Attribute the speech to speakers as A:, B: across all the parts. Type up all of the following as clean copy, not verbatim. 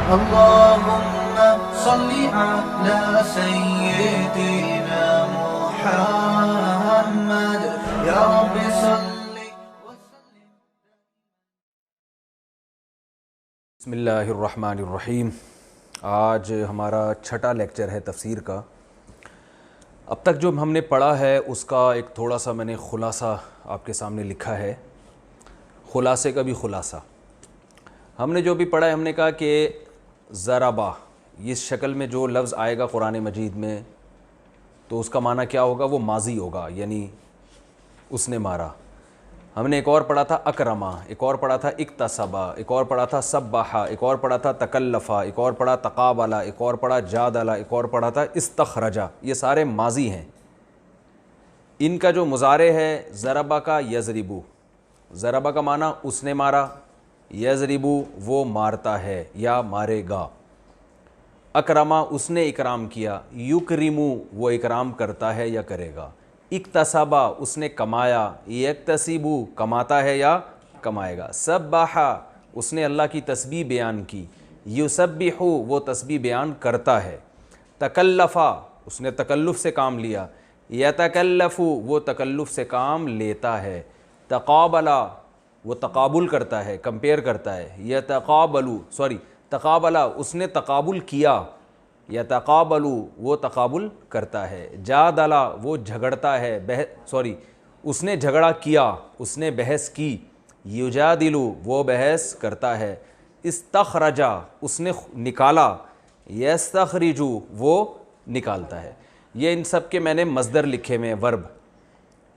A: اللهم صل على سيدنا محمد یا رب صل وسلم.
B: بسم اللہ الرحمن الرحیم. آج ہمارا چھٹا لیکچر ہے تفسیر کا. اب تک جو ہم نے پڑھا ہے اس کا ایک تھوڑا سا میں نے خلاصہ آپ کے سامنے لکھا ہے. خلاصے کا بھی خلاصہ. ہم نے جو بھی پڑھا ہے ہم نے کہا کہ ضربہ اس شکل میں جو لفظ آئے گا قرآن مجید میں تو اس کا معنی کیا ہوگا؟ وہ ماضی ہوگا، یعنی اس نے مارا. ہم نے ایک اور پڑھا تھا اکرما، ایک اور پڑھا تھا اکتسبا، ایک اور پڑھا تھا سبحا، ایک اور پڑھا تھا تکلفا، ایک اور پڑھا تقابلا، ایک اور پڑھا جادلا، ایک اور پڑھا تھا استخرجا. یہ سارے ماضی ہیں. ان کا جو مضارع ہے ضربہ کا یضربو، ضربہ کا معنی اس نے مارا، یضربو وہ مارتا ہے یا مارے گا. اکرما اس نے اکرام کیا، یکرمو وہ اکرام کرتا ہے یا کرے گا. اکتسبا اس نے کمایا، یکتسبو کماتا ہے یا کمائے گا. سبحا اس نے اللہ کی تسبیح بیان کی، یسبحو وہ تسبیح بیان کرتا ہے. تکلفا اس نے تکلف سے کام لیا، یتکلفو وہ تکلف سے کام لیتا ہے. تقابلا وہ تقابل کرتا ہے، کمپیئر کرتا ہے. تقابلا اس نے تقابل کیا، یتقابلو وہ تقابل کرتا ہے. جادلا وہ جھگڑتا ہے، اس نے جھگڑا کیا، اس نے بحث کی. یجادلو وہ بحث کرتا ہے. استخرجا اس نے نکالا، یستخرجو وہ نکالتا ہے. یہ ان سب کے میں نے مصدر لکھے میں ورب.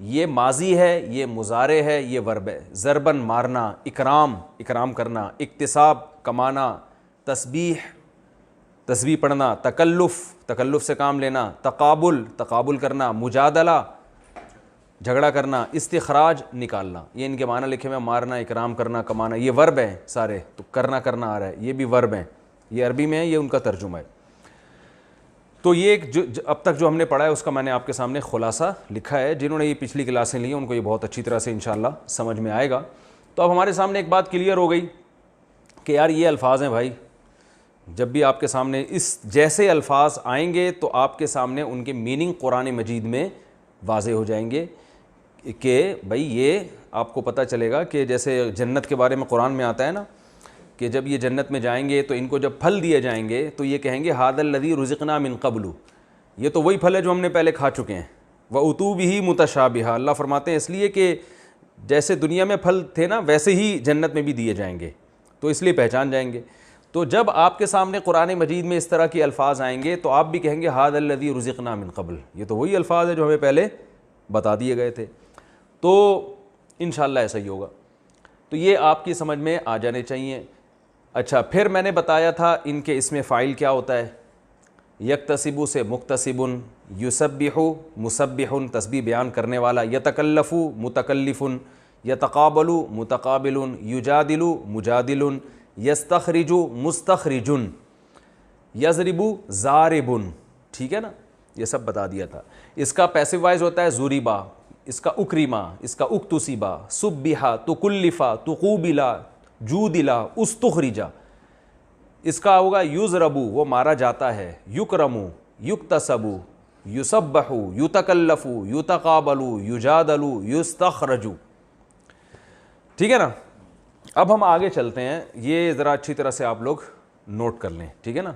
B: یہ ماضی ہے، یہ مضارع ہے، یہ ورب ہے. ضربن مارنا، اکرام اکرام کرنا، اکتساب کمانا، تسبیح تسبیح پڑھنا، تکلف تکلف سے کام لینا، تقابل تقابل کرنا، مجادلہ جھگڑا کرنا، استخراج نکالنا. یہ ان کے معنی لکھے میں مارنا، اکرام کرنا، کمانا. یہ ورب ہیں سارے. تو کرنا آ رہا ہے، یہ بھی ورب ہیں. یہ عربی میں ہے، یہ ان کا ترجمہ ہے. تو یہ ایک جو اب تک جو ہم نے پڑھا ہے اس کا میں نے آپ کے سامنے خلاصہ لکھا ہے. جنہوں نے یہ پچھلی کلاسیں لی ہیں ان کو یہ بہت اچھی طرح سے انشاءاللہ سمجھ میں آئے گا. تو اب ہمارے سامنے ایک بات کلیئر ہو گئی کہ یار یہ الفاظ ہیں بھائی، جب بھی آپ کے سامنے اس جیسے الفاظ آئیں گے تو آپ کے سامنے ان کے میننگ قرآن مجید میں واضح ہو جائیں گے کہ بھائی یہ آپ کو پتہ چلے گا کہ جیسے جنت کے بارے میں قرآن میں آتا ہے نا کہ جب یہ جنت میں جائیں گے تو ان کو جب پھل دیے جائیں گے تو یہ کہیں گے ھذا الذی رزقنا من قبل، یہ تو وہی پھل ہے جو ہم نے پہلے کھا چکے ہیں. وَأُتُوا بِهِ مُتَشَابِهًا اللہ فرماتے ہیں اس لیے کہ جیسے دنیا میں پھل تھے نا ویسے ہی جنت میں بھی دیے جائیں گے، تو اس لیے پہچان جائیں گے. تو جب آپ کے سامنے قرآن مجید میں اس طرح کے الفاظ آئیں گے تو آپ بھی کہیں گے ھذا الذی رزقنا من قبل، یہ تو وہی الفاظ ہے جو ہمیں پہلے بتا دیے گئے تھے. تو انشاءاللہ ایسا ہی ہوگا. تو یہ آپ کی سمجھ میں آ جانے چاہیے. اچھا پھر میں نے بتایا تھا ان کے اسم فاعل کیا ہوتا ہے. یکتسبو سے مکتسبن، یسبحو مسبحن تسبیح بیان کرنے والا، یتکلفو متکلفن، یتقابلو متقابلن، یجادلو مجادلن، یستخرجو مستخرجن، یضربو ضاربن. ٹھیک ہے نا، یہ سب بتا دیا تھا. اس کا پیسو وائز ہوتا ہے ضربا، اس کا اکرما، اس کا اکتسبا، سبحا، تکلفا، تقوبلا، جودلا، استخرجا. اس کا ہوگا یضربو وہ مارا جاتا ہے، یکرمو یکتسبو، یسبحو یتکلفو، یتقابلو، یجادلو، یستخرجو. ٹھیک ہے نا. اب ہم آگے چلتے ہیں. یہ ذرا اچھی طرح سے آپ لوگ نوٹ کر لیں، ٹھیک ہے نا.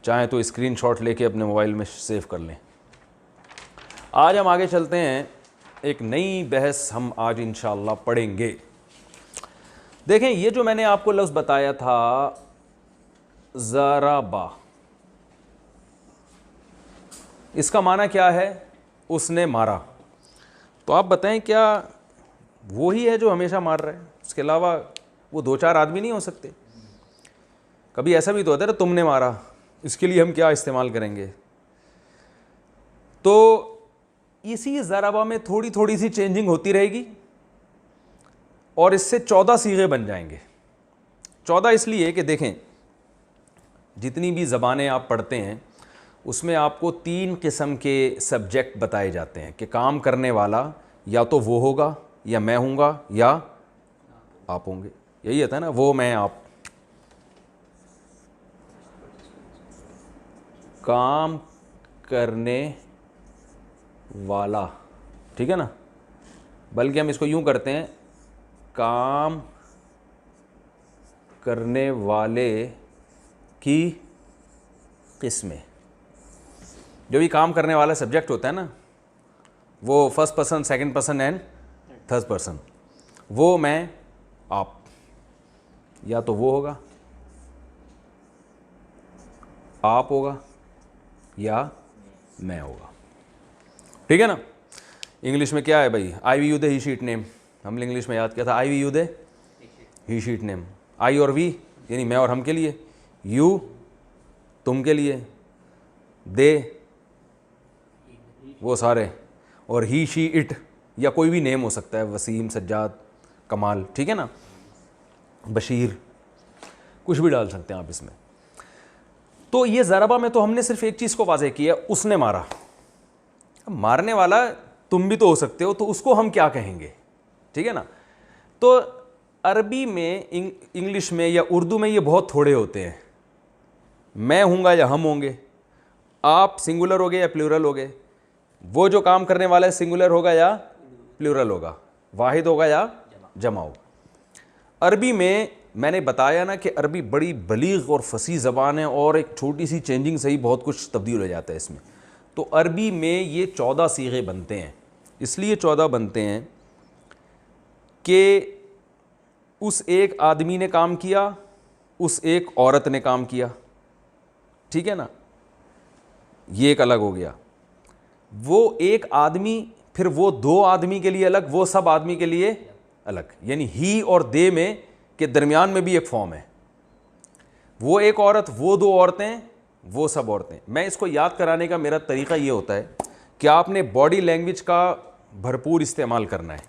B: چاہیں تو اسکرین شاٹ لے کے اپنے موبائل میں سیو کر لیں. آج ہم آگے چلتے ہیں. ایک نئی بحث ہم آج انشاءاللہ پڑھیں گے. دیکھیں یہ جو میں نے آپ کو لفظ بتایا تھا ضربا، اس کا معنی کیا ہے؟ اس نے مارا. تو آپ بتائیں کیا وہی ہے جو ہمیشہ مار رہا ہے؟ اس کے علاوہ وہ دو چار آدمی نہیں ہو سکتے؟ کبھی ایسا بھی تو ہوتا ہے تم نے مارا، اس کے لیے ہم کیا استعمال کریں گے؟ تو اسی ضربہ میں تھوڑی تھوڑی سی چینجنگ ہوتی رہے گی اور اس سے 14 صیغے بن جائیں گے. 14 اس لیے کہ دیکھیں جتنی بھی زبانیں آپ پڑھتے ہیں اس میں آپ کو 3 قسم کے سبجیکٹ بتائے جاتے ہیں کہ کام کرنے والا یا تو وہ ہوگا یا میں ہوں گا یا آپ ہوں گے. یہی ہوتا ہے نا، وہ میں آپ. کام کرنے والا, ٹھیک ہے نا, بلکہ ہم اس کو یوں کرتے ہیں, کام کرنے والے کی قسمیں. جو بھی کام کرنے والا سبجیکٹ ہوتا ہے نا, وہ first person, second person and third person, وہ میں, آپ, یا تو وہ ہوگا, آپ ہوگا, یا میں ہوگا, ٹھیک ہے نا. انگلش میں کیا ہے بھائی, آئی وی یو دے ہی شیٹ نیم, ہم نے انگلش میں یاد کیا تھا, آئی وی یو دے ہی شیٹ نیم. آئی اور وی یعنی میں اور ہم کے لیے, یو تم کے لیے, دے وہ سارے, اور ہی شی اٹ یا کوئی بھی نیم ہو سکتا ہے, وسیم, سجاد, کمال, ٹھیک ہے نا, بشیر, کچھ بھی ڈال سکتے ہیں آپ اس میں. تو یہ ضربہ میں تو ہم نے صرف ایک چیز کو واضح کیا, اس نے مارا. مارنے والا تم بھی تو ہو سکتے ہو, تو اس کو ہم کیا کہیں گے, ٹھیک ہے نا. تو عربی میں, انگلش میں یا اردو میں یہ بہت تھوڑے ہوتے ہیں. میں ہوں گا یا ہم ہوں گے, آپ سنگولر ہوگے یا پلورل ہوگے, وہ جو کام کرنے والا ہے سنگولر ہوگا یا پلورل ہوگا, واحد ہوگا یا جمع ہوگا. عربی میں نے بتایا نا کہ عربی بڑی بلیغ اور فصیح زبان ہے, اور ایک چھوٹی سی چینجنگ سے ہی بہت کچھ تبدیل ہو جاتا ہے اس میں. تو عربی میں یہ 14 صیغے بنتے ہیں. اس لیے 14 بنتے ہیں کہ اس ایک آدمی نے کام کیا, اس ایک عورت نے کام کیا, ٹھیک ہے نا, یہ ایک الگ ہو گیا. وہ ایک آدمی, پھر وہ 2 آدمی کے لیے الگ, وہ سب آدمی کے لیے الگ, یعنی ہی اور دے میں کے درمیان میں بھی ایک فارم ہے. وہ ایک عورت, وہ 2 عورتیں, وہ سب عورتیں. میں اس کو یاد کرانے کا میرا طریقہ یہ ہوتا ہے کہ آپ نے باڈی لینگویج کا بھرپور استعمال کرنا ہے.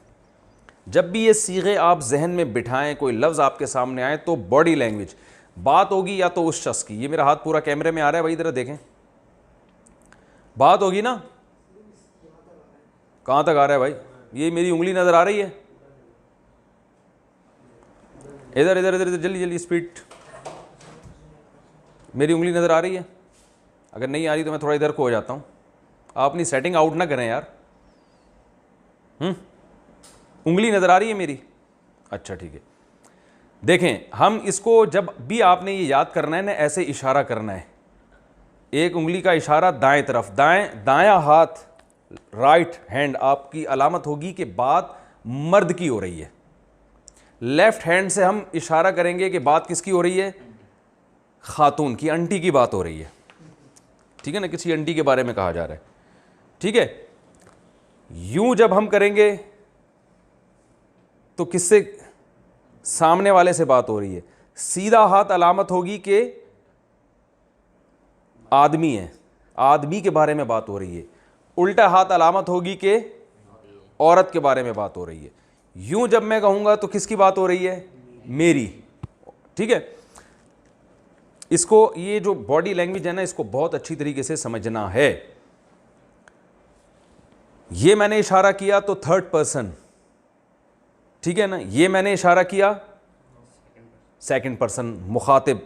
B: جب بھی یہ صیغے آپ ذہن میں بٹھائیں, کوئی لفظ آپ کے سامنے آئے, تو باڈی لینگویج بات ہوگی یا تو اس شخص کی, یہ میرا ہاتھ پورا کیمرے میں آ رہا ہے بھائی, ذرا دیکھیں, بات ہوگی نا, کہاں تک آ رہا ہے بھائی, یہ میری انگلی نظر آ رہی ہے, ادھر ادھر ادھر جلدی جلدی اسپیڈ, میری انگلی نظر آ رہی ہے, اگر نہیں آ رہی تو میں تھوڑا ادھر کو ہو جاتا ہوں, آپ اپنی سیٹنگ آؤٹ نہ کریں یار. انگلی نظر آ رہی ہے میری, اچھا ٹھیک ہے. دیکھیں, ہم اس کو جب بھی آپ نے یہ یاد کرنا ہے نا, ایسے اشارہ کرنا ہے, ایک انگلی کا اشارہ دائیں طرف, دایاں ہاتھ, رائٹ ہینڈ آپ کی علامت ہوگی کہ بات مرد کی ہو رہی ہے. لیفٹ ہینڈ سے ہم اشارہ کریں گے کہ بات کس کی ہو رہی ہے, خاتون کی, انٹی کی بات ہو رہی ہے, ٹھیک ہے نا, کسی انٹی کے بارے میں کہا جا رہا ہے, ٹھیک ہے. یوں جب ہم کریں گے تو کس سے, سامنے والے سے بات ہو رہی ہے. سیدھا ہاتھ علامت ہوگی کہ آدمی ہے, آدمی کے بارے میں بات ہو رہی ہے. الٹا ہاتھ علامت ہوگی کہ عورت کے بارے میں بات ہو رہی ہے. یوں جب میں کہوں گا تو کس کی بات ہو رہی ہے, میری, ٹھیک ہے. اس کو, یہ جو باڈی لینگویج ہے نا, اس کو بہت اچھی طریقے سے سمجھنا ہے. یہ میں نے اشارہ کیا تو تھرڈ پرسن, ٹھیک ہے نا, یہ میں نے اشارہ کیا سیکنڈ پرسن مخاطب,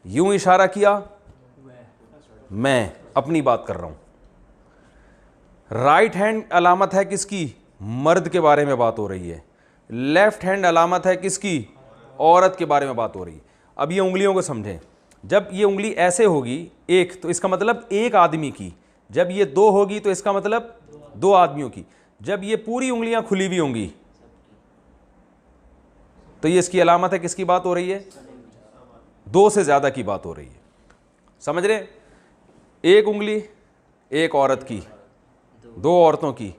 B: یوں اشارہ کیا میں اپنی بات کر رہا ہوں. رائٹ ہینڈ علامت ہے کس کی, مرد کے بارے میں بات ہو رہی ہے. لیفٹ ہینڈ علامت ہے کس کی, عورت کے بارے میں بات ہو رہی ہے. اب یہ انگلیوں کو سمجھیں, جب یہ انگلی ایسے ہوگی ایک, تو اس کا مطلب ایک آدمی کی. جب یہ 2 ہوگی تو اس کا مطلب 2 آدمیوں کی. جب یہ پوری انگلیاں کھلی ہوئی ہوں گی تو یہ اس کی علامت ہے کس کی بات ہو رہی ہے, 2 سے زیادہ کی بات ہو رہی ہے. سمجھ رہے, ایک انگلی ایک عورت کی, 2 عورتوں کی,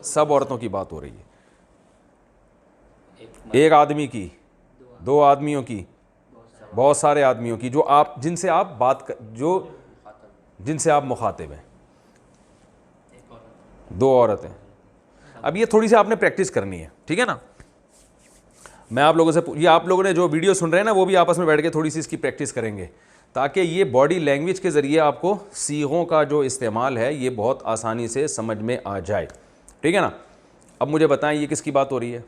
B: سب عورتوں کی بات ہو رہی ہے. ایک آدمی کی, 2 آدمیوں کی, بہت سارے آدمیوں کی, جو آپ, جن سے آپ بات, جن سے آپ مخاطب ہیں. 2 عورتیں. اب یہ تھوڑی سی آپ نے پریکٹس کرنی ہے, ٹھیک ہے نا. میں آپ لوگوں سے, یہ آپ لوگوں نے جو ویڈیو سن رہے ہیں نا, وہ بھی آپس میں بیٹھ کے تھوڑی سی اس کی پریکٹس کریں گے, تاکہ یہ باڈی لینگویج کے ذریعے آپ کو صیغوں کا جو استعمال ہے یہ بہت آسانی سے سمجھ میں آ جائے, ٹھیک ہے نا. اب مجھے بتائیں یہ کس کی بات ہو رہی ہے,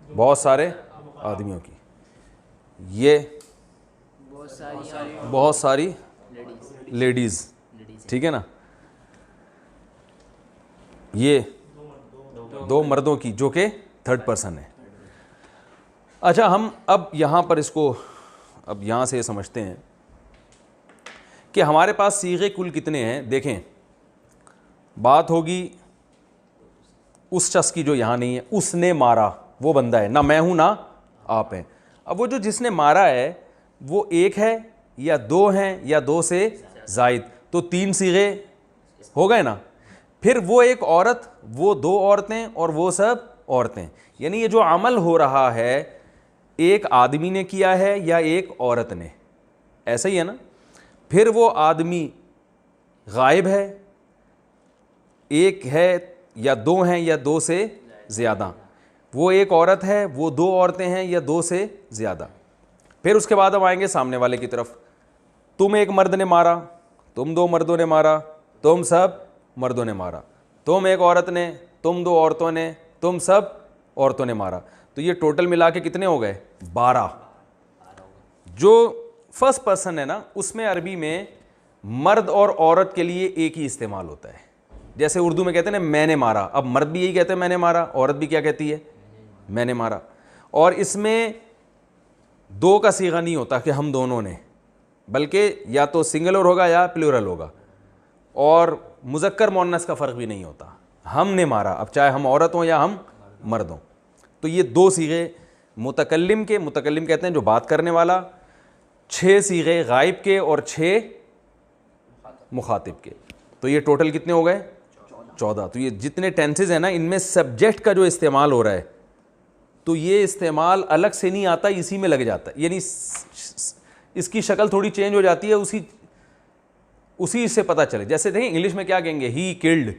B: بہت سارے آدمیوں کی. یہ بہت ساری لیڈیز, ٹھیک ہے نا, یہ دو مردوں کی جو کہ تھرڈ پرسن ہے. اچھا ہم اب یہاں پر اس کو اب یہاں سے سمجھتے ہیں کہ ہمارے پاس صیغے کل کتنے ہیں. دیکھیں بات ہوگی اس شخص کی جو یہاں نہیں ہے, اس نے مارا, وہ بندہ ہے, نہ میں ہوں نہ آپ ہیں. اب وہ جو جس نے مارا ہے وہ ایک ہے یا دو ہیں یا دو سے زائد, تو تین صیغے ہو گئے نا. پھر وہ ایک عورت, وہ دو عورتیں اور وہ سب عورتیں, یعنی یہ جو عمل ہو رہا ہے ایک آدمی نے کیا ہے یا ایک عورت نے, ایسا ہی ہے نا. پھر وہ آدمی غائب ہے, ایک ہے یا دو ہیں یا دو سے زیادہ, وہ ایک عورت ہے, وہ دو عورتیں ہیں یا دو سے زیادہ. پھر اس کے بعد ہم آئیں گے سامنے والے کی طرف. تم ایک مرد نے مارا, تم دو مردوں نے مارا, تم سب مردوں نے مارا, تم ایک عورت نے, تم دو عورتوں نے, تم سب عورتوں نے مارا. تو یہ ٹوٹل ملا کے کتنے ہو گئے؟ 12. جو فرسٹ پرسن ہے نا اس میں عربی میں مرد اور عورت کے لیے ایک ہی استعمال ہوتا ہے. جیسے اردو میں کہتے ہیں نا میں نے مارا, اب مرد بھی یہی کہتے ہیں میں نے مارا, عورت بھی کیا کہتی ہے میں نے مارا. اور اس میں دو کا صیغہ نہیں ہوتا کہ ہم دونوں نے, بلکہ یا تو سنگولر ہوگا یا پلورل ہوگا, اور مذکر مؤنث کا فرق بھی نہیں ہوتا, ہم نے مارا, اب چاہے ہم عورت ہوں یا ہم مرد ہوں. تو یہ دو صیغے متکلم کے, متکلم کہتے ہیں جو بات کرنے والا, 6 صیغے غائب کے اور 6 مخاطب کے. تو یہ ٹوٹل کتنے ہو گئے؟ 14. تو یہ جتنے ٹینسز ہیں نا ان میں سبجیکٹ کا جو استعمال ہو رہا ہے تو یہ استعمال الگ سے نہیں آتا, اسی میں لگ جاتا ہے, یعنی اس کی شکل تھوڑی چینج ہو جاتی ہے اسی سے پتہ چلے. جیسے دیکھیں انگلش میں کیا کہیں گے, ہی کلڈ,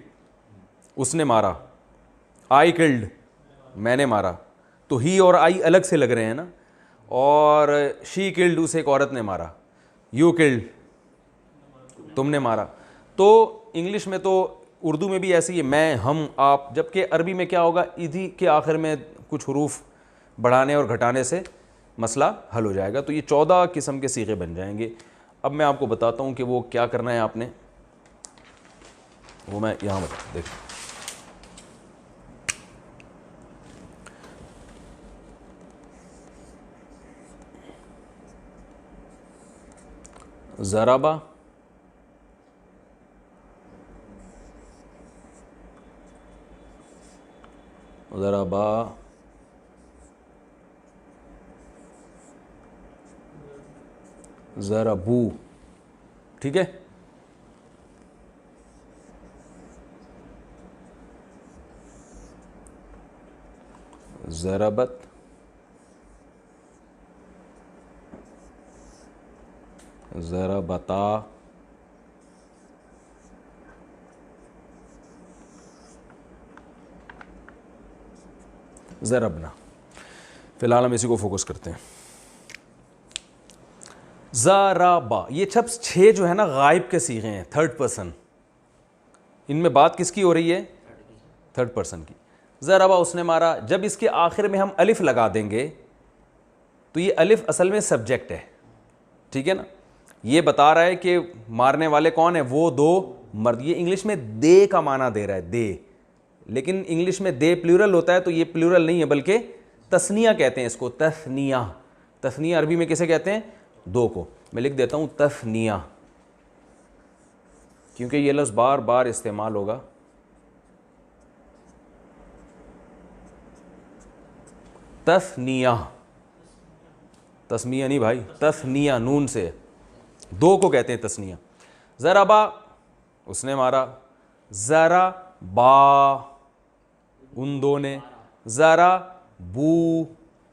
B: اس نے مارا, آئی کلڈ, میں نے مارا. تو ہی اور آئی الگ سے لگ رہے ہیں نا, اور شی کلڈ, اسے ایک عورت نے مارا, یو کلڈ, تم نے مارا. تو انگلش میں تو اردو میں بھی ایسی ہے میں, ہم, آپ, جبکہ عربی میں کیا ہوگا ادھی کے آخر میں کچھ حروف بڑھانے اور گھٹانے سے مسئلہ حل ہو جائے گا. تو یہ 14 قسم کے صیغے بن جائیں گے. اب میں آپ کو بتاتا ہوں کہ وہ کیا کرنا ہے آپ نے, وہ میں یہاں دیکھ. ضربہ, ضربا, ضربو, ٹھیک ہے. ضربت, ضربتا, ضربنا. فی الحال ہم اسی کو فوکس کرتے ہیں. ضربا, یہ سب 6 جو ہے نا غائب کے صیغے ہیں, تھرڈ پرسن. ان میں بات کس کی ہو رہی ہے؟ تھرڈ پرسن کی. ضربا, اس نے مارا. جب اس کے آخر میں ہم الف لگا دیں گے تو یہ الف اصل میں سبجیکٹ ہے, ٹھیک ہے نا. یہ بتا رہا ہے کہ مارنے والے کون ہیں, وہ دو مرد. یہ انگلش میں دے کا معنی دے رہا ہے, دے, لیکن انگلش میں دے پلورل ہوتا ہے, تو یہ پلورل نہیں ہے بلکہ تثنیہ کہتے ہیں اس کو, تثنیہ. تثنیہ عربی میں کسے کہتے ہیں؟ دو کو. میں لکھ دیتا ہوں تثنیہ, کیونکہ یہ لفظ بار بار استعمال ہوگا. تثنیہ, تسمیہ نہیں بھائی, تثنیہ نون سے, دو کو کہتے ہیں تثنیہ. ضربا, اس نے مارا. ضربا, ان دو نے. ضربو,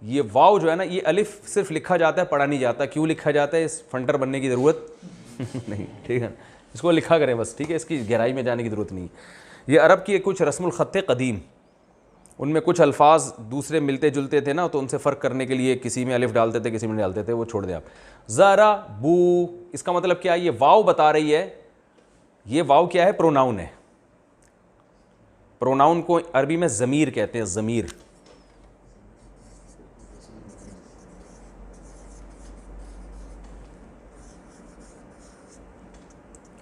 B: یہ واو جو ہے نا یہ الف صرف لکھا جاتا ہے, پڑھا نہیں جاتا. کیوں لکھا جاتا ہے؟ اس فنٹر بننے کی ضرورت نہیں, ٹھیک ہے. اس کو لکھا کریں بس, ٹھیک ہے, اس کی گہرائی میں جانے کی ضرورت نہیں. یہ عرب کی کچھ رسم الخط قدیم, ان میں کچھ الفاظ دوسرے ملتے جلتے تھے نا, تو ان سے فرق کرنے کے لیے کسی میں الف ڈالتے تھے کسی میں ڈالتے تھے, وہ چھوڑ دیں آپ. ضربو, اس کا مطلب کیا ہے؟ یہ واو بتا رہی ہے. یہ واو کیا ہے؟ پروناؤن ہے. پروناؤن کو عربی میں ضمیر کہتے ہیں, ضمیر.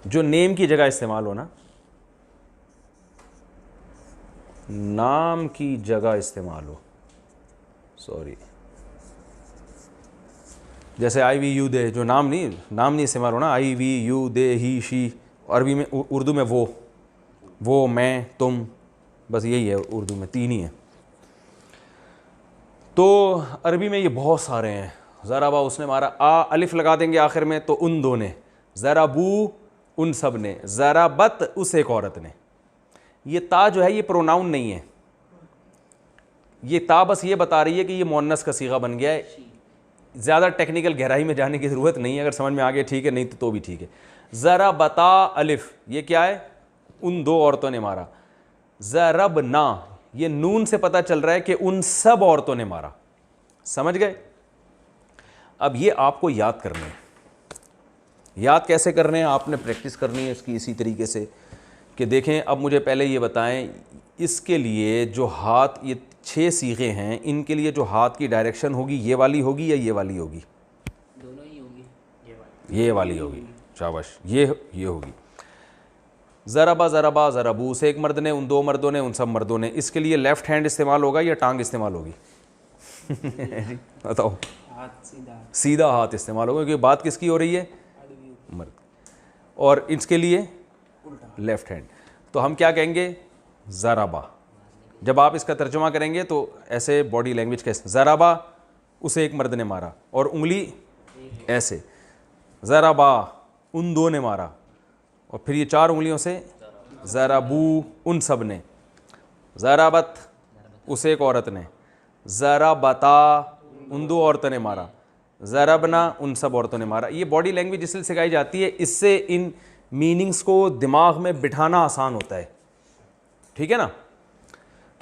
B: جو نیم کی جگہ استعمال ہونا, نام کی جگہ استعمال ہو, سوری, جیسے آئی وی یو دے, جو نام نہیں استعمال ہونا, آئی وی یو دے ہی شی, عربی میں اردو میں وہ میں تم, بس یہی ہے اردو میں, تین ہی ہیں. تو عربی میں یہ بہت سارے ہیں. ضربا اس نے مارا, الف لگا دیں گے آخر میں تو ان دو نے, ضربو ان سب نے, ضربت اس ایک عورت نے. یہ تا جو ہے یہ پروناؤن نہیں ہے, یہ تا بس یہ بتا رہی ہے کہ یہ مؤنث کا صیغہ بن گیا ہے. زیادہ ٹیکنیکل گہرائی میں جانے کی ضرورت نہیں ہے, اگر سمجھ میں آ گیا ٹھیک ہے, نہیں تو بھی ٹھیک ہے. ضربتا الف, یہ کیا ہے, ان دو عورتوں نے مارا. ضربنا, یہ نون سے پتہ چل رہا ہے کہ ان سب عورتوں نے مارا. سمجھ گئے؟ اب یہ آپ کو یاد کرنے ہیں. یاد کیسے کرنے ہیں, آپ نے پریکٹس کرنی ہے اس کی اسی طریقے سے کہ دیکھیں. اب مجھے پہلے یہ بتائیں, اس کے لیے جو ہاتھ, یہ 6 صیغے ہیں, ان کے لیے جو ہاتھ کی ڈائریکشن ہوگی یہ والی ہوگی یا یہ والی ہوگی؟
C: دونوں ہی ہوگی.
B: یہ والی ہوگی. شاباش, یہ ہوگی. ضربا ضربا ضربو سے ایک مرد نے, ان دو مردوں نے, ان سب مردوں نے. اس کے لیے لیفٹ ہینڈ استعمال ہوگا یا ٹانگ استعمال ہوگی؟ بتاؤ. سیدھا ہاتھ استعمال ہوگا کیونکہ بات کس کی ہو رہی ہے؟ مرد. اور اس کے لیے لیفٹ ہینڈ. تو ہم کیا کہیں گے؟ ضربا. جب آپ اس کا ترجمہ کریں گے تو ایسے باڈی لینگویج کیسے, ضربا اسے ایک مرد نے مارا, اور انگلی ایسے, ضربا ان دو نے مارا, اور پھر یہ 4 انگلیوں سے ضربو ان سب نے, ضربت اسے ایک عورت نے, ضربتا ان دو عورتوں نے مارا, ضربنا ان سب عورتوں نے مارا. یہ باڈی لینگویج اس لیے سکھائی جاتی ہے, اس سے ان میننگز کو دماغ میں بٹھانا آسان ہوتا ہے. ٹھیک ہے نا؟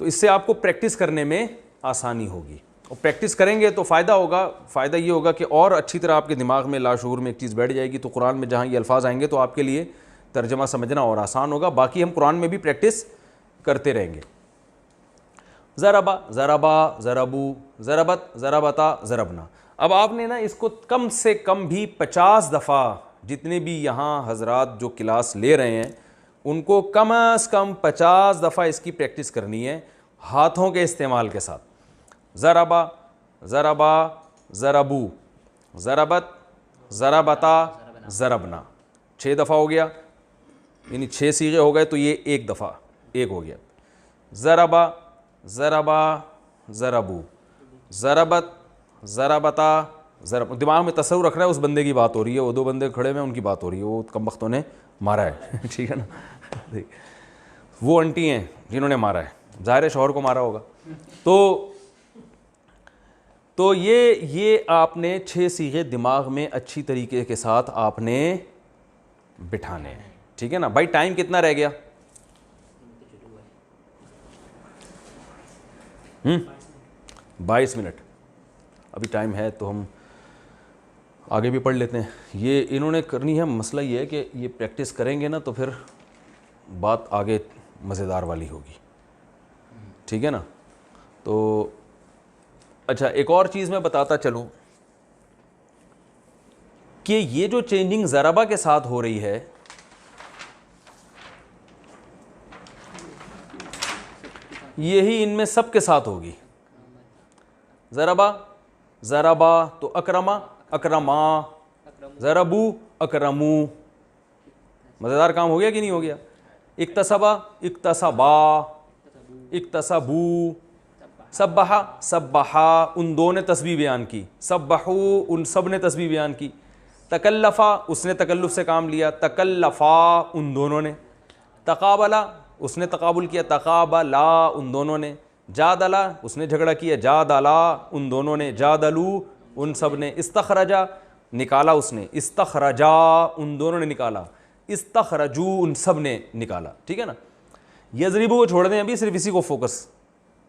B: تو اس سے آپ کو پریکٹس کرنے میں آسانی ہوگی, اور پریکٹس کریں گے تو فائدہ ہوگا. فائدہ یہ ہوگا کہ اور اچھی طرح آپ کے دماغ میں لاشعور میں ایک چیز بیٹھ جائے گی, تو قرآن میں جہاں یہ الفاظ آئیں گے تو آپ کے لیے ترجمہ سمجھنا اور آسان ہوگا. باقی ہم قرآن میں بھی پریکٹس کرتے رہیں گے. ضربا ضربا ضربو, ضربت ضربتا ضربنا. اب آپ نے نا اس کو کم سے کم بھی 50 دفعہ, جتنے بھی یہاں حضرات جو کلاس لے رہے ہیں ان کو کم از کم 50 دفعہ اس کی پریکٹس کرنی ہے ہاتھوں کے استعمال کے ساتھ. ضربا ضربا ضربو, ضربت ضربتا ضربنا. 6 دفعہ ہو گیا, یعنی 6 صیغے ہو گئے, تو یہ ایک دفعہ ایک ہو گیا. ضربا ضربا ضربو, ضربت ضربتا ضرب. دماغ میں تصور رکھنا ہے اس بندے کی بات ہو رہی ہے, وہ 2 بندے کھڑے ہیں ان کی بات ہو رہی ہے, وہ کم بختوں نے مارا ہے. ٹھیک ہے نا؟ وہ انٹی ہیں جنہوں نے مارا ہے, ظاہر ہے شوہر کو مارا ہوگا. تو یہ آپ نے 6 صیغے دماغ میں اچھی طریقے کے ساتھ آپ نے بٹھانے ہیں. ٹھیک ہے نا بھائی؟ ٹائم کتنا رہ گیا؟ 22 منٹ ابھی ٹائم ہے, تو ہم آگے بھی پڑھ لیتے ہیں. یہ انہوں نے کرنی ہے. مسئلہ یہ ہے کہ یہ پریکٹس کریں گے نا تو پھر بات آگے مزیدار والی ہوگی. ٹھیک ہے نا؟ تو اچھا, ایک اور چیز میں بتاتا چلوں کہ یہ جو چینجنگ ضربہ کے ساتھ ہو رہی ہے, یہی ان میں سب کے ساتھ ہوگی. ضربا ضربا تو اکرما اکرما, ضربو اکرمو. مزیدار کام ہو گیا کہ نہیں ہو گیا؟ اکتسبا اکتسبا اکتسبو, سبحا سبحا ان دو نے تسبیح بیان کی, سبحو ان سب نے تسبیح بیان کی. تکلفا اس نے تکلف سے کام لیا, تکلفا ان دونوں نے. تقابلا اس نے تقابل کیا, تقابلا ان دونوں نے. جادلا اس نے جھگڑا کیا, جادلا ان دونوں نے. جادلو ان سب نے. استخرجا نکالا اس نے, استخرجا ان دونوں نے نکالا. استخرجو ان سب نے نکالا. ٹھیک ہے نا؟ یضربو کو چھوڑ دیں ابھی, صرف اسی کو فوکس,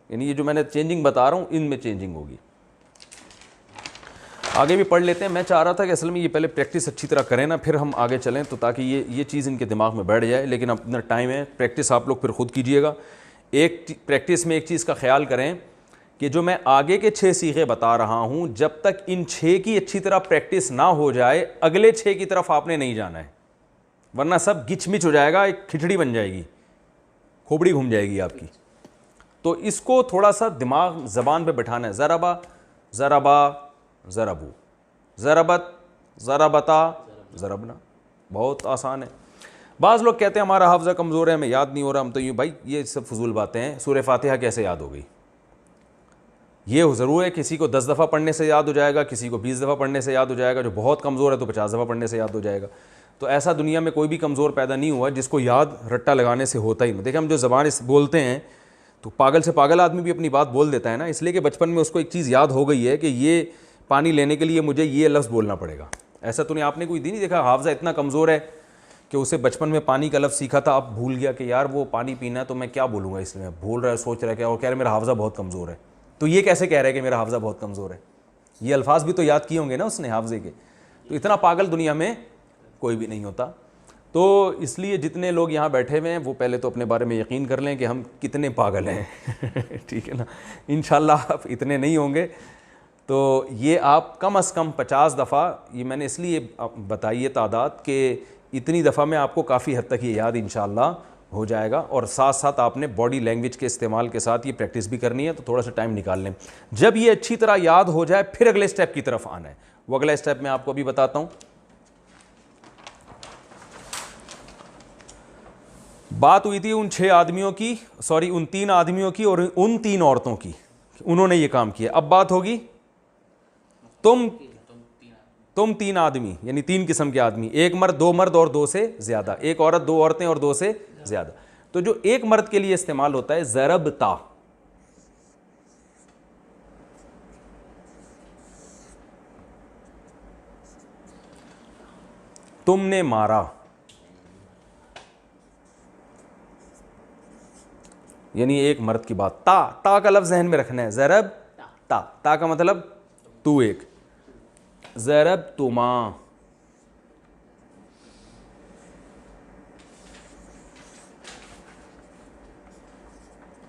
B: یعنی یہ جو میں نے چینجنگ بتا رہا ہوں ان میں چینجنگ ہوگی. آگے بھی پڑھ لیتے ہیں. میں چاہ رہا تھا کہ اصل میں یہ پہلے پریکٹس اچھی طرح کریں نا, پھر ہم آگے چلیں, تو تاکہ یہ چیز ان کے دماغ میں بیٹھ جائے. لیکن اپنا ٹائم ہے, پریکٹس آپ لوگ پھر خود کیجئے گا. ایک پریکٹس میں ایک چیز کا خیال کریں کہ جو میں آگے کے 6 صیغے بتا رہا ہوں, جب تک ان 6 کی اچھی طرح پریکٹس نہ ہو جائے اگلے 6 کی طرف آپ نے نہیں جانا ہے. ورنہ سب گچ مچ ہو جائے گا, ایک کھچڑی بن جائے گی, کھوپڑی گھوم جائے گی آپ کی. تو اس کو تھوڑا سا دماغ زبان پہ بٹھانا ہے. ضربا ضربا ضربو, ضربت ضربتا ضربنا, بہت آسان ہے. بعض لوگ کہتے ہیں ہمارا حافظہ کمزور ہے, ہمیں یاد نہیں ہو رہا, ہم تو بھائی یہ سب فضول باتیں ہیں. سورہ فاتحہ کیسے یاد ہو گئی؟ یہ ضرور ہے کسی کو 10 دفعہ پڑھنے سے یاد ہو جائے گا, کسی کو 20 دفعہ پڑھنے سے یاد ہو جائے گا, جو بہت کمزور ہے تو 50 دفعہ پڑھنے سے یاد ہو جائے گا. تو ایسا دنیا میں کوئی بھی کمزور پیدا نہیں ہوا جس کو یاد رٹا لگانے سے ہوتا ہی نہیں. دیکھیں ہم جو زبان بولتے ہیں تو پاگل سے پاگل آدمی بھی اپنی بات بول دیتا ہے نا, اس لیے کہ بچپن میں اس کو ایک چیز یاد ہو گئی ہے کہ یہ پانی لینے کے لیے مجھے یہ لفظ بولنا پڑے گا. ایسا تو نہیں, آپ نے کوئی دن نہیں دیکھا حافظہ اتنا کمزور ہے کہ اسے بچپن میں پانی کا لفظ سیکھا تھا, اب بھول گیا کہ یار وہ پانی پینا ہے تو میں کیا بولوں گا, اس میں بھول رہا ہے, سوچ رہا ہے کہ, اور کہہ رہا ہے میرا حافظہ بہت کمزور ہے. تو یہ کیسے کہہ رہا ہے کہ میرا حافظہ بہت کمزور ہے؟ یہ الفاظ بھی تو یاد کیے ہوں گے نا اس نے حافظے کے. تو اتنا پاگل دنیا میں کوئی بھی نہیں ہوتا. تو اس لیے جتنے لوگ یہاں بیٹھے ہوئے ہیں وہ پہلے تو اپنے بارے میں یقین کر لیں کہ ہم کتنے پاگل ہیں. ٹھیک ہے نا, انشاءاللہ آپ اتنے نہیں ہوں گے. تو یہ آپ کم از کم 50 دفعہ, یہ میں نے اس لیے بتائی ہے تعداد کہ اتنی دفعہ میں آپ کو کافی حد تک یہ یاد انشاءاللہ ہو جائے گا. اور ساتھ ساتھ آپ نے باڈی لینگویج کے استعمال کے ساتھ یہ پریکٹس بھی کرنی ہے, تو تھوڑا سا ٹائم نکال لیں. جب یہ اچھی طرح یاد ہو جائے پھر اگلے اسٹیپ کی طرف آنا ہے. وہ اگلا اسٹیپ میں آپ کو ابھی بتاتا ہوں. بات ہوئی تھی ان 6 آدمیوں کی, ان 3 آدمیوں کی اور ان 3 عورتوں کی, انہوں نے یہ کام کیا. اب بات ہوگی تم 3 آدمی, یعنی 3 قسم کے آدمی, 1 مرد 2 مرد اور 2 سے زیادہ, 1 عورت 2 عورتیں اور 2 سے زیادہ. تو جو ایک مرد کے لیے استعمال ہوتا ہے ضربتا, تم نے مارا, یعنی ایک مرد کی بات. تا کا لفظ ذہن میں رکھنا ہے, ضرب تا کا مطلب تو ایک, ضرب تما,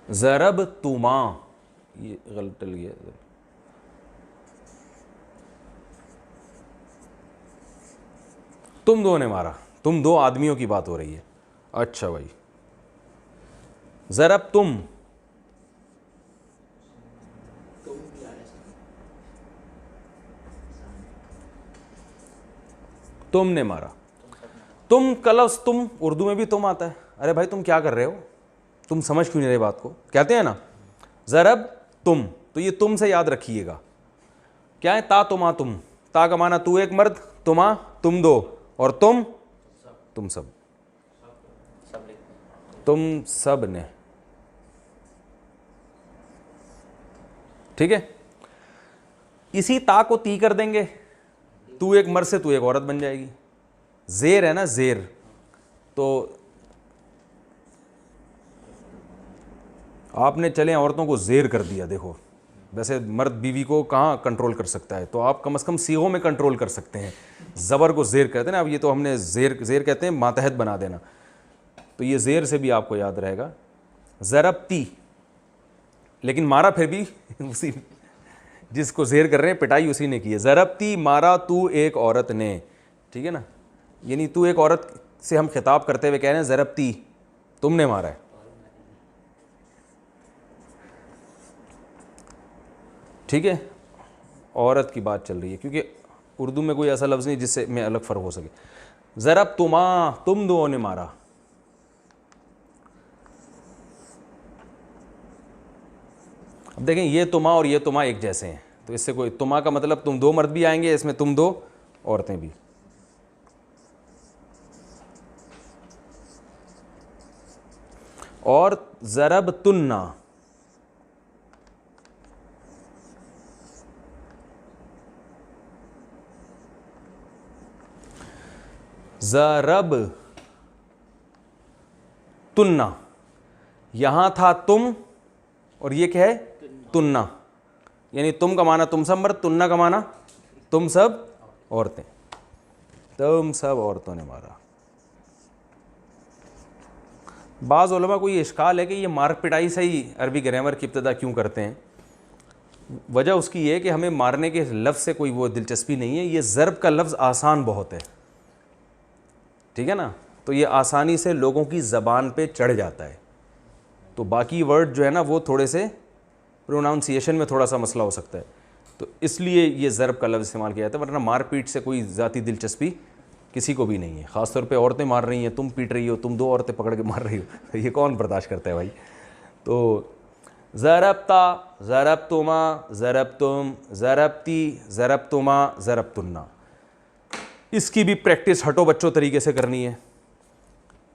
B: ضرب تما, یہ غلط ڈل گیا, تم 2 نے مارا, تم 2 آدمیوں کی بات ہو رہی ہے. اچھا بھائی, ضرب تم نے مارا. تم کا لفظ تم اردو میں بھی تم آتا ہے. ارے بھائی تم کیا کر رہے ہو, تم سمجھ کیوں نہیں رہے بات کو, کہتے ہیں نا ضرب تم. تو یہ تم سے یاد رکھیے گا کیا ہے, تا تما تم. تا کا معنی تو ایک مرد, تما تم 2, اور تم سب, تم سب نے. ٹھیک ہے, اسی تا کو تی کر دیں گے, تو ایک مرد سے تو ایک عورت بن جائے گی. زیر ہے نا, زیر, تو آپ نے چلیں عورتوں کو زیر کر دیا. دیکھو ویسے مرد بیوی کو کہاں کنٹرول کر سکتا ہے, تو آپ کم از کم صیغوں میں کنٹرول کر سکتے ہیں. زبر کو زیر کہتے ہیں نا, اب یہ تو ہم نے زیر کہتے ہیں ماتحت بنا دینا, تو یہ زیر سے بھی آپ کو یاد رہے گا. ضربتی, لیکن مارا پھر بھی اسی, جس کو زیر کر رہے ہیں پٹائی اسی نے کی ہے. ضربتی مارا تو ایک عورت نے. ٹھیک ہے نا, یعنی تو ایک عورت سے ہم خطاب کرتے ہوئے کہہ رہے ہیں ضربتی, تم نے مارا ہے. ٹھیک ہے, عورت کی بات چل رہی ہے کیونکہ اردو میں کوئی ایسا لفظ نہیں جس سے میں الگ فرق ہو سکے. ضرب تما, تم 2 نے مارا. اب دیکھیں یہ تما اور یہ تما ایک جیسے ہیں, تو اس سے کوئی, تما کا مطلب تم 2 مرد بھی آئیں گے, اس میں تم 2 عورتیں بھی. اور ضرب تننا, ضرب تننا, یہاں تھا تم اور یہ کیا ہے تننا, یعنی تم کا معنی تم سب مرد, تننا کا معنی تم سب عورتیں. تم سب عورتوں نے مارا. بعض علماء کو یہ اشکال ہے کہ یہ مار پٹائی سے ہی عربی گرامر کی ابتدا کیوں کرتے ہیں. وجہ اس کی یہ ہے کہ ہمیں مارنے کے لفظ سے کوئی وہ دلچسپی نہیں ہے, یہ ضرب کا لفظ آسان بہت ہے. ٹھیک ہے نا, تو یہ آسانی سے لوگوں کی زبان پہ چڑھ جاتا ہے. تو باقی ورڈ جو ہے نا وہ تھوڑے سے پروناؤنسیشن میں تھوڑا سا مسئلہ ہو سکتا ہے, تو اس لیے یہ ضرب کا لفظ استعمال کیا جاتا ہے, ورنہ مار پیٹ سے کوئی ذاتی دلچسپی کسی کو بھی نہیں ہے. خاص طور پہ عورتیں مار رہی ہیں, تم پیٹ رہی ہو, تم 2 عورتیں پکڑ کے مار رہی ہو, یہ کون برداشت کرتا ہے بھائی. تو ضربتا, ضربتما, ضربتم, ضربتی, ضربتما, ضربتنا, اس کی بھی پریکٹس ہٹو بچوں طریقے سے کرنی ہے.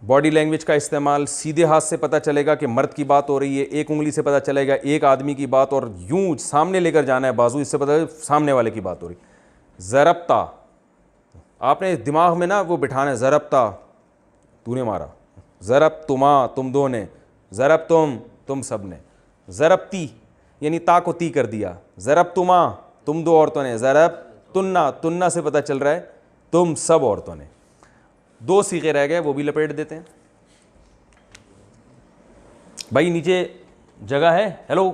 B: باڈی لینگویج کا استعمال, سیدھے ہاتھ سے پتہ چلے گا کہ مرد کی بات ہو رہی ہے, ایک انگلی سے پتہ چلے گا ایک آدمی کی بات, اور یوں سامنے لے کر جانا ہے بازو, اس سے پتہ چلے سامنے والے کی بات ہو رہی. ضربتا, آپ نے دماغ میں نا وہ بٹھانا ہے, ضربتا تو نے مارا, ضربتما تم 2 نے, ضربتم تم سب نے, ضربتی یعنی تا کو تی کر دیا, ضربتما تم 2 عورتوں نے, ضربتنا تننا سے پتہ چل رہا ہے تم سب عورتوں نے. 2 صیغے رہ گئے, وہ بھی لپیٹ دیتے ہیں. بھائی نیچے جگہ ہے, ہیلو,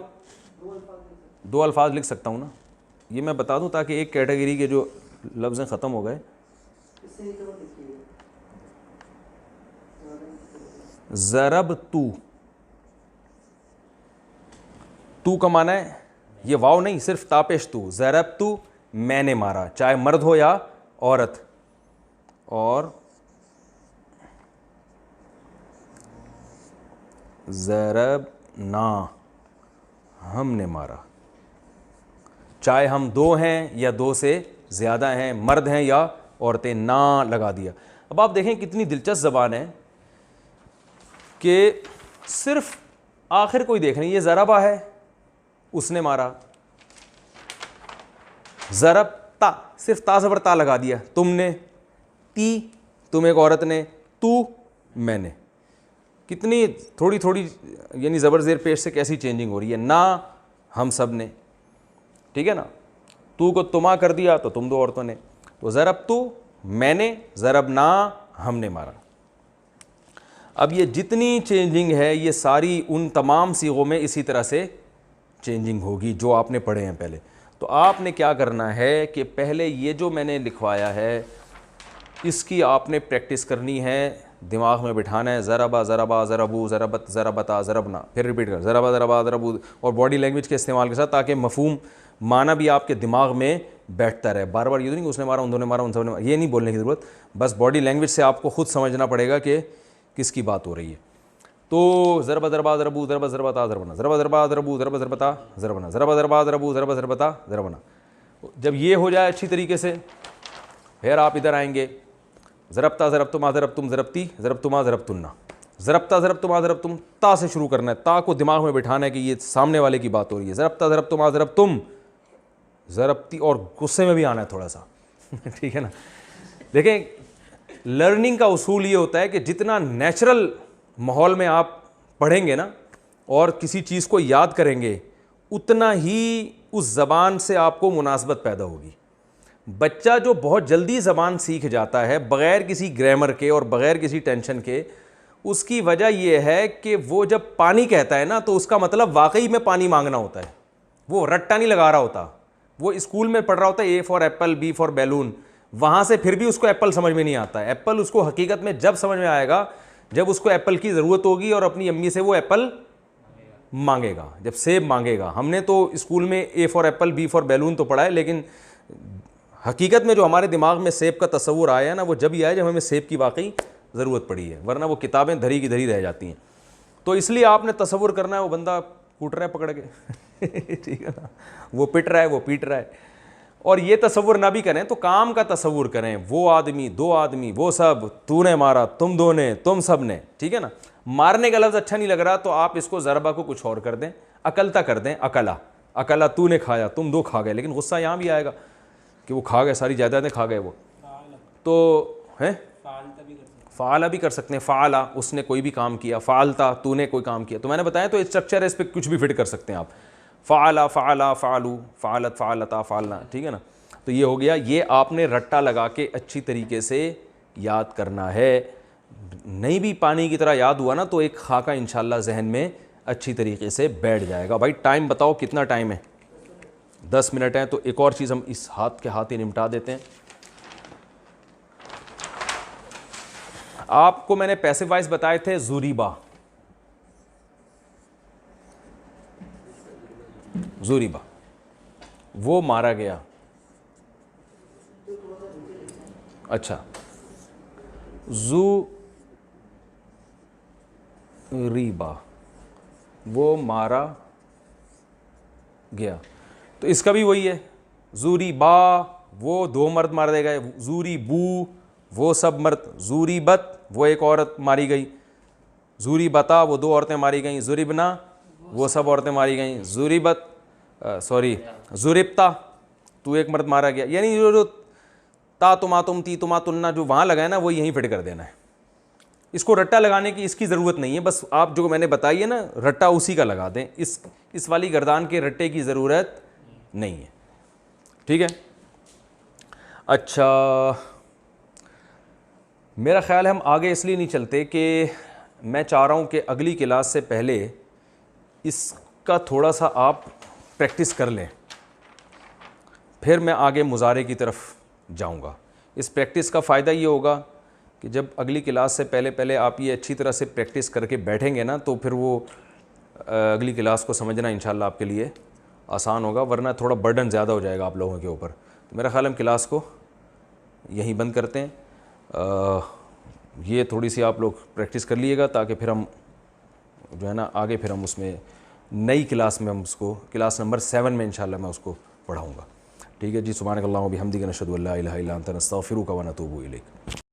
B: 2 الفاظ لکھ سکتا ہوں نا, یہ میں بتا دوں تاکہ ایک کیٹیگری کے جو لفظ ختم ہو گئے. ضرب تو کا معنی ہے یہ واو نہیں, صرف تاپیش تو, ضرب تو میں نے مارا, چاہے مرد ہو یا عورت. اور ضربنا ہم نے مارا, چاہے ہم 2 ہیں یا 2 سے زیادہ ہیں, مرد ہیں یا عورتیں, نا لگا دیا. اب آپ دیکھیں کتنی دلچسپ زبان ہے کہ صرف آخر کوئی دیکھ نہیں, یہ ضربہ ہے, اس نے مارا, ضرب تا, صرف تا زبر تا لگا دیا, تم نے, تی تم ایک عورت نے, تو میں نے. کتنی تھوڑی تھوڑی یعنی زبر زیر پیش سے کیسی چینجنگ ہو رہی ہے. نا ہم سب نے, ٹھیک ہے نا, تو کو تما کر دیا تو تم 2 عورتوں نے. تو ضرب تو میں نے, ضربنا ہم نے مارا. اب یہ جتنی چینجنگ ہے یہ ساری ان تمام صیغوں میں اسی طرح سے چینجنگ ہوگی جو آپ نے پڑھے ہیں پہلے. تو آپ نے کیا کرنا ہے کہ پہلے یہ جو میں نے لکھوایا ہے اس کی آپ نے پریکٹس کرنی ہے, دماغ میں بٹھانا ہے. ضربا ضربا ضربو ضربت ضربتا ضربنا, پھر ریپیٹ کر ضربا ضربا ضربو, اور باڈی لینگویج کے استعمال کے ساتھ, تاکہ مفہوم معنی بھی آپ کے دماغ میں بیٹھتا رہے. بار بار یہ نہیں کہ اس نے مارا, ان 2 نے مارا, ان سب نے مارا, یہ نہیں بولنے کی ضرورت. بس باڈی لینگویج سے آپ کو خود سمجھنا پڑے گا کہ کس کی بات ہو رہی ہے. تو ضربا ضربا ضربو ضربا ضربتا ضربنا, ضربا ضربا ضربو ضربا ضربتا ضربنا, ضربا ضربا ضربو ضربا ضربتا ضربنا. جب یہ ہو جائے اچھی طریقے سے, پھر آپ ادھر آئیں گے, ضربتا ضربتما ضربتم ضربتی ضربتما ضربتنا, ضربتا ضربتما ضربتم, تا سے شروع کرنا ہے, تا کو دماغ میں بٹھانا ہے کہ یہ سامنے والے کی بات ہو رہی ہے. ضربتا ضربتما ضربتم ضربتی, اور غصے میں بھی آنا ہے تھوڑا سا, ٹھیک ہے نا. دیکھیں لرننگ کا اصول یہ ہوتا ہے کہ جتنا نیچرل ماحول میں آپ پڑھیں گے نا اور کسی چیز کو یاد کریں گے, اتنا ہی اس زبان سے آپ کو مناسبت پیدا ہوگی. بچہ جو بہت جلدی زبان سیکھ جاتا ہے بغیر کسی گرامر کے اور بغیر کسی ٹینشن کے, اس کی وجہ یہ ہے کہ وہ جب پانی کہتا ہے نا تو اس کا مطلب واقعی میں پانی مانگنا ہوتا ہے, وہ رٹا نہیں لگا رہا ہوتا. وہ اسکول میں پڑھ رہا ہوتا ہے A for apple, B for balloon, وہاں سے پھر بھی اس کو ایپل سمجھ میں نہیں آتا ہے. ایپل اس کو حقیقت میں جب سمجھ میں آئے گا جب اس کو ایپل کی ضرورت ہوگی اور اپنی امی سے وہ ایپل مانگے گا, جب سیب مانگے گا. ہم نے تو اسکول میں A for apple, B for balloon تو پڑھا ہے, لیکن حقیقت میں جو ہمارے دماغ میں سیب کا تصور آیا ہے نا وہ جب ہی آیا جب ہمیں سیب کی واقعی ضرورت پڑی ہے, ورنہ وہ کتابیں دھری کی دھری رہ جاتی ہیں. تو اس لیے آپ نے تصور کرنا ہے وہ بندہ کوٹ رہا ہے پکڑ کے, ٹھیک ہے نا, وہ پٹ رہا ہے, وہ پیٹ رہا ہے. اور یہ تصور نہ بھی کریں تو کام کا تصور کریں, وہ آدمی, 2 آدمی, وہ سب, تو نے مارا, تم 2 نے, تم سب نے, ٹھیک ہے نا. مارنے کا لفظ اچھا نہیں لگ رہا تو آپ اس کو ضربہ کو کچھ اور کر دیں, اکلتا کر دیں, اکلا, اکلا تو نے کھایا, تم 2 کھا گئے. لیکن غصہ یہاں بھی آئے گا کہ وہ کھا گئے, ساری جائیدادیں کھا گئے وہ. تو ہیں فعالہ بھی کر سکتے ہیں, فعلا اس نے کوئی بھی کام کیا, فعلتا تو نے کوئی کام کیا. تو میں نے بتایا تو اسٹرکچر ہے, اس پہ کچھ بھی فٹ کر سکتے ہیں آپ. فعلا, فعلا, فعلو, فعلت, فعلتا, فعلنا, ٹھیک ہے نا. تو یہ ہو گیا, یہ آپ نے رٹا لگا کے اچھی طریقے سے یاد کرنا ہے. نہیں بھی پانی کی طرح یاد ہوا نا تو ایک خاکہ انشاءاللہ ذہن میں اچھی طریقے سے بیٹھ جائے گا. بھائی ٹائم بتاؤ کتنا ٹائم ہے؟ 10 منٹ ہیں. تو ایک اور چیز ہم اس ہاتھ کے ہاتھ ہی نمٹا دیتے ہیں. آپ کو میں نے پیسو وائس بتائے تھے زوریبا، زوریبا وہ مارا گیا. اچھا زوریبا وہ مارا گیا، تو اس کا بھی وہی ہے. زوری با وہ دو مرد مارے گئے، زوری بو وہ سب مرد، زوری بت وہ ایک عورت ماری گئی، زوری بتا وہ دو عورتیں ماری گئیں، زوری بنا وہ سب عورتیں ماری گئیں، زوری بت زوربتا تو ایک مرد مارا گیا. یعنی جو تا تما تم تی تما تننا جو وہاں لگا ہے نا وہ یہیں فٹ کر دینا ہے. اس کو رٹا لگانے کی اس کی ضرورت نہیں ہے، بس آپ جو میں نے بتائی ہے نا رٹا اسی کا لگا دیں، اس والی گردان کے رٹے کی ضرورت نہیں ہے. ٹھیک ہے. اچھا میرا خیال ہے ہم آگے اس لیے نہیں چلتے کہ میں چاہ رہا ہوں کہ اگلی کلاس سے پہلے اس کا تھوڑا سا آپ پریکٹس کر لیں، پھر میں آگے مضارع کی طرف جاؤں گا. اس پریکٹس کا فائدہ یہ ہوگا کہ جب اگلی کلاس سے پہلے آپ یہ اچھی طرح سے پریکٹس کر کے بیٹھیں گے نا تو پھر وہ اگلی کلاس کو سمجھنا انشاءاللہ آپ کے لیے آسان ہوگا، ورنہ تھوڑا برڈن زیادہ ہو جائے گا آپ لوگوں کے اوپر. تو میرا خیال ہم کلاس کو یہیں بند کرتے ہیں. یہ تھوڑی سی آپ لوگ پریکٹس کر لیے گا تاکہ پھر ہم جو ہے نا آگے پھر ہم اس میں نئی کلاس میں ہم اس کو کلاس نمبر 7 میں انشاءاللہ میں اس کو پڑھاؤں گا. ٹھیک ہے جی. سبحانک اللہم و بحمدک نشہد ان لا الہ الا انت نستغفرک و نتوب الیک.